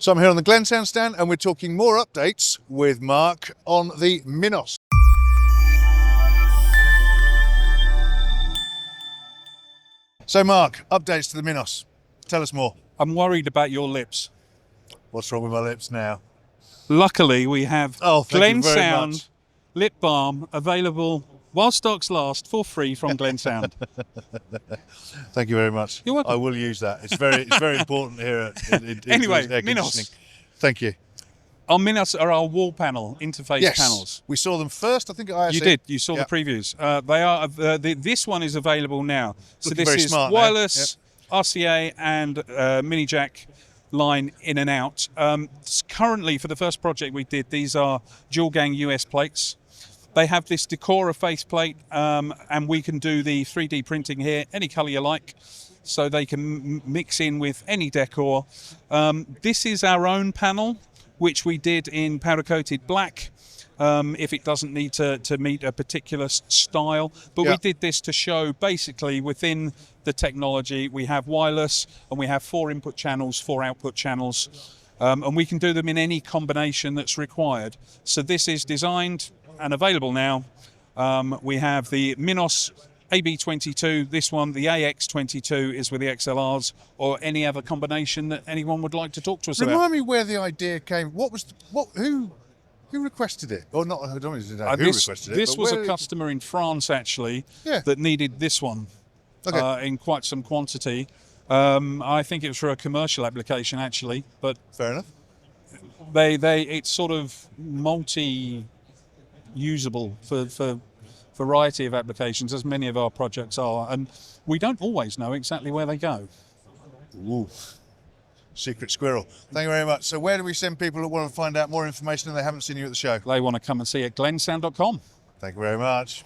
So I'm here on the Glensound stand and we're talking more updates with Marc on the Minos. So Marc, updates to the Minos. Tell us more. I'm worried about your lips. What's wrong with my lips now? Luckily, we have Glensound Lip Balm available while stocks last for free from Glensound. Thank you very much. You're welcome. I will use that. It's very important here at Anyway, air Minos. conditioning. Thank you. Our Minos are our wall panel interface panels. We saw them first, I think at ISE. You did. You saw the previews. They are. This one is available now. So Looking this very is smart wireless, RCA, and mini jack line in and out. Currently, for the first project we did, these are dual gang US plates. They have this decor faceplate, and we can do the 3D printing here, any color you like, so they can mix in with any decor. This is our own panel, which we did in powder coated black, if it doesn't need to meet a particular style. But we did this to show basically within the technology, we have wireless and we have 4 input channels, 4 output channels, and we can do them in any combination that's required. So this is designed and available now. We have the Minos AB22, this one, the AX22 is with the XLRs, or any other combination that anyone would like to talk to us about. Remind me where the idea came. Who requested it? Or not, I don't know who requested it. This was a customer in France, actually, that needed this one in quite some quantity. I think it was for a commercial application, actually, but fair enough. It's sort of multi-usable for variety of applications, as many of our projects are, and we don't always know exactly where they go. Ooh. Secret squirrel. Thank you very much. So where do we send people that want to find out more information and they haven't seen you at the show? They want to come and see at glensound.com. Thank you very much.